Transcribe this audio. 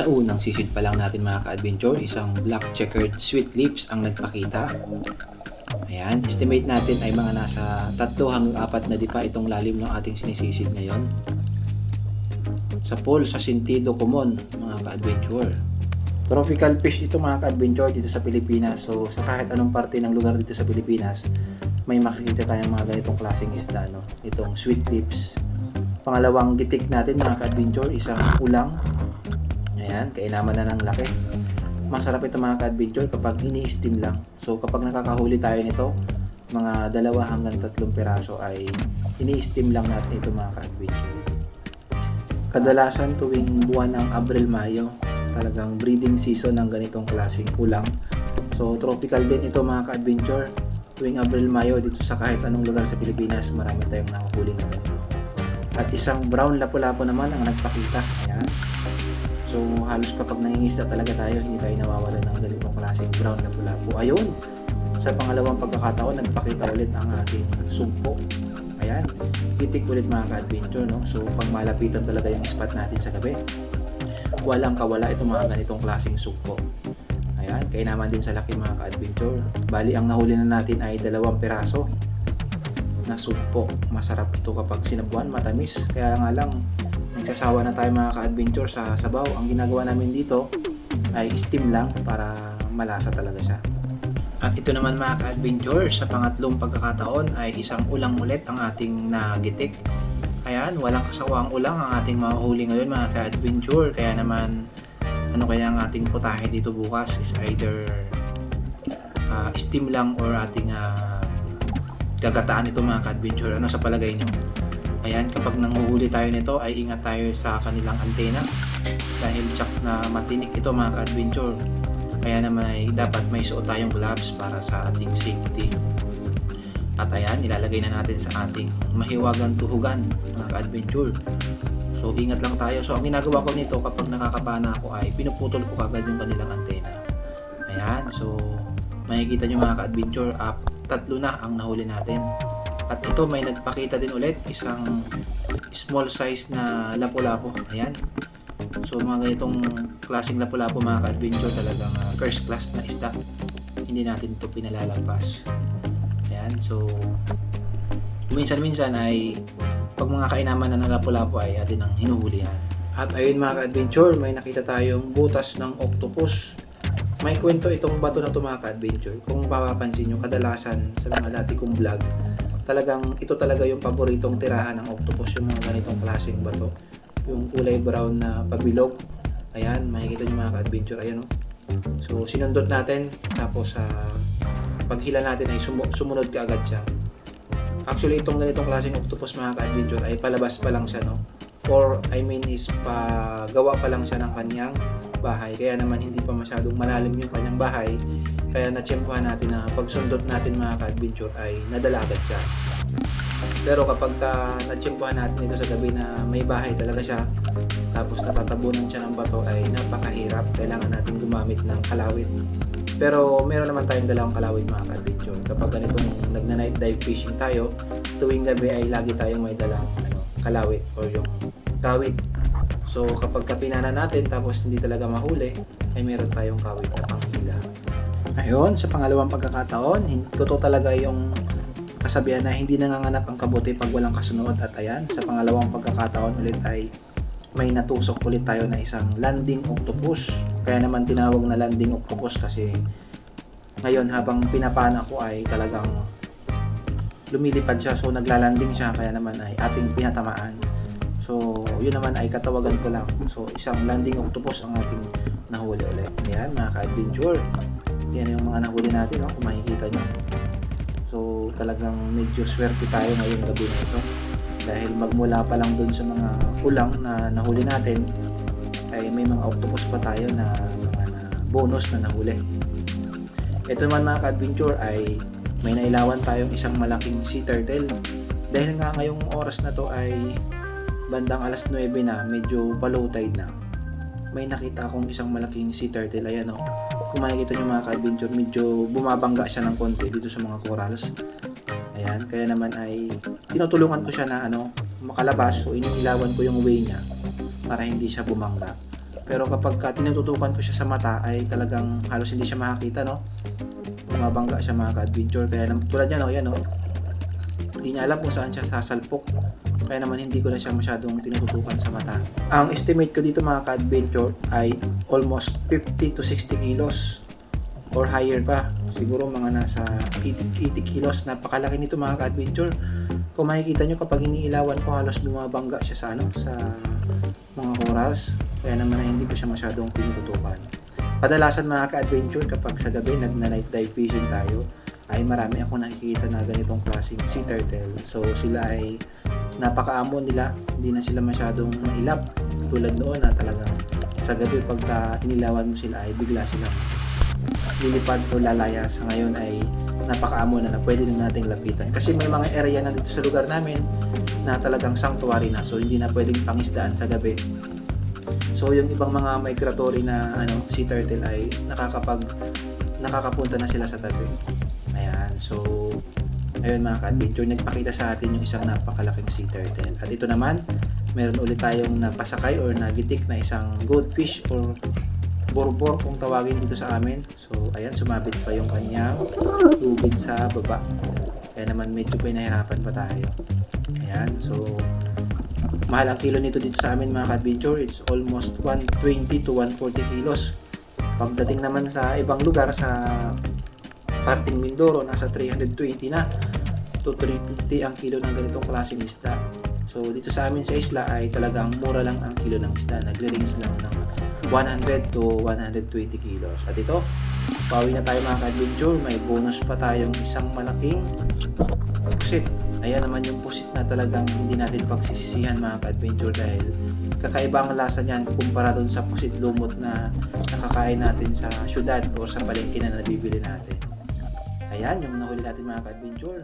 Sa unang sisid pa lang natin mga ka-adventure, isang black checkered sweet lips ang nagpakita. Ayan, estimate natin ay mga nasa 3 hanggang 4 na dipa itong lalim ng ating sinisisid ngayon. Sa pool, sa sentido common mga ka-adventure. Tropical fish ito mga ka-adventure dito sa Pilipinas. So sa kahit anong parte ng lugar dito sa Pilipinas, may makikita tayong mga ganitong klaseng isda, no? Itong sweet lips. Pangalawang gitik natin mga ka-adventure, isang ulang. Ayan, kainaman na ng laki. Masarap ito mga ka-adventure kapag ini-steam lang. So kapag nakakahuli tayo nito, mga 2 hanggang 3 piraso ay ini-steam lang natin ito mga ka-adventure. Kadalasan tuwing buwan ng Abril-Mayo, talagang breeding season ng ganitong klaseng ulang. So tropical din ito mga ka-adventure. Tuwing Abril-Mayo dito sa kahit anong lugar sa Pilipinas, marami tayong nahuhuli na ganito. At isang brown lapu-lapu naman ang nagpakita. Ayan. So halos kapag nangingisda talaga tayo, hindi tayo nawawala ng ganitong klaseng brown lapu-lapu. Ayun, sa pangalawang pagkakataon, nagpakita ulit ang ating sugpo. Ayan, gitik ulit mga ka-adventure, no? So pag malapitan talaga yung spot natin sa gabi, walang kawala itong mga ganitong klaseng sugpo. Ayan, kainaman din sa laki mga ka-adventure. Bali, ang nahuli na natin ay 2 piraso na sugpo. Masarap ito kapag sinabuan, matamis. Kaya nga lang, nagsasawa na tayo mga ka-adventure sa sabaw. Ang ginagawa namin dito ay steam lang para malasa talaga siya. At ito naman mga ka-adventure, sa pangatlong pagkakataon ay isang ulang ulit ang ating nagitik. Ayan, walang kasawang ulang ang ating mahuhuli ngayon mga ka-adventure. Kaya naman, ano kaya ang ating putahe dito bukas is either steam lang or ating gagataan ito mga ka-adventure. Ano sa palagay nyo? Ayan, kapag nanguhuli tayo nito ay ingat tayo sa kanilang antena dahil tsak na matinik ito mga ka-adventure. Kaya naman ay dapat may suot tayong gloves para sa ating safety. At ayan, ilalagay na natin sa ating mahiwagang tuhugan mga ka-adventure. So ingat lang tayo. So ang ginagawa ko nito kapag nakakapana ako ay pinuputol ko kagad yung kanilang antena. Ayan, so makikita nyo mga ka-adventure, 3 na ang nahuli natin. At ito may nagpakita din ulit, isang small size na lapu-lapu. Ayan. So mga ganitong klaseng lapu-lapu mga ka-adventure, talagang first class na isda. Hindi natin ito pinalalagpas. Ayan. So minsan-minsan ay pag mga kainaman na ng lapu-lapu ay atin ang hinuhulihan. At ayun mga ka-adventure, may nakita tayong butas ng octopus. May kwento itong bato na ito mga ka-adventure. Kung mapapansin nyo, kadalasan sa mga dati kong vlog, talagang ito talaga yung paboritong tirahan ng octopus, yung mga ganitong klaseng bato. Yung kulay brown na pabilog. Ayan, makikita nyo mga ka-adventure. Ayan o. So, sinundot natin. Tapos, paghila natin ay sumunod ka agad siya. Actually, itong ganitong klaseng octopus mga ka-adventure ay palabas pa lang siya, no? Or, I mean is pagawa pa lang siya ng kanyang bahay. Kaya naman hindi pa masyadong malalim yung kanyang bahay. Kaya natsyempohan natin na pagsundot natin mga ka-adventure ay nadala agad siya. Pero kapag natsyempohan natin ito sa gabi na may bahay talaga siya, tapos natatabunan siya ng bato, ay napakahirap. Kailangan natin gumamit ng kalawit. Pero meron naman tayong dalawang kalawit mga ka-adventure. Kapag ganitong nagna-night dive fishing tayo, tuwing gabi ay lagi tayong may dalang kalawit or yung kawit. So kapag kapinana natin tapos hindi talaga mahuli, ay meron tayong kawit na panghila. Ayun, sa pangalawang pagkakataon, totoo talaga yung kasabihan na hindi nanganganak ang kabuti pag walang kasunod. At ayan, sa pangalawang pagkakataon ulit ay may natusok ulit tayo na isang landing octopus. Kaya naman tinawag na landing octopus kasi ngayon habang pinapana ko ay talagang lumilipad siya, so naglalanding siya, kaya naman ay ating pinatamaan. So yun naman ay katawagan ko lang. So isang landing octopus ang ating nahuli ulit. Ayan mga ka-adventure, yan yung mga nahuli natin, no? Kung makikita nyo. So talagang medyo swerte tayo ngayong gabi na ito dahil magmula pa lang dun sa mga ulang na nahuli natin ay may mga octopus pa tayo na bonus na nahuli. Ito naman mga ka-adventure ay may nailawan tayong isang malaking sea turtle. Dahil nga ngayong oras na to ay bandang 9:00 na, medyo low tide na. May nakita akong isang malaking sea turtle. Ayan o. Kung makikita nyo mga ka-adventure, medyo bumabangga siya ng konti dito sa mga corals. Ayan, kaya naman ay tinutulungan ko siya na makalabas. So iniilawan ko yung way niya para hindi siya bumangga. Pero kapag tinututukan ko siya sa mata ay talagang halos hindi siya makakita, no? Bumabangga siya mga ka-adventure. Kaya tulad niya, no? Yan, no? Hindi niya alam kung saan siya sasalpok. Kaya naman hindi ko na siya masyadong tinututukan sa mata. Ang estimate ko dito mga ka-adventure ay almost 50 to 60 kilos or higher pa. Siguro mga nasa 80 kilos. Napakalaki nito mga ka-adventure. Kung makikita nyo kapag iniilawan ko halos bumabangga siya sa sa mga oras. Kaya naman na hindi ko siya masyadong tinututukan. Kadalasan mga ka-adventure kapag sa gabi nagna-night dive fishing tayo ay marami akong nakikita na ganitong klaseng sea turtle. So sila ay napakaamon nila, hindi na sila masyadong mailap tulad noon na talagang sa gabi pagka inilawan mo sila ay bigla silang lilipad o lalaya. Sa ngayon ay napakaamon na pwede na nating lapitan kasi may mga area na dito sa lugar namin na talagang sanctuary na, so hindi na pwedeng pangisdaan sa gabi. So yung ibang mga migratory na sea turtle ay nakakapunta na sila sa tabi. Ayan, so ayun mga ka-adventure, nagpakita sa atin yung isang napakalaking sea turtle. At ito naman, meron ulit tayong napasakay or nagitik na isang goldfish or borbor kung tawagin dito sa amin. So ayan, sumabit pa yung kanyang tubig sa baba. Kaya naman medyo pinahirapan pa tayo. Ayan, so mahal ang kilo nito dito sa amin mga ka-adventure. It's almost 120 to 140 kilos. Pagdating naman sa ibang lugar sa parting Mindoro, nasa 320 na to 350 ang kilo ng ganitong klaseng isda. So dito sa amin sa isla ay talagang mura lang ang kilo ng isda. Nagre-range lang ng 100 to 120 kilos. At ito, pawi na tayo mga ka-adventure. May bonus pa tayong isang malaking pusit. Ayan naman yung pusit na talagang hindi natin pagsisisihan mga ka-adventure dahil kakaiba ang lasa niyan kumpara dun sa pusit lumot na nakakain natin sa syudad o sa palengke na nabibili natin. Ayan yung nahuli natin mga ka-adventure.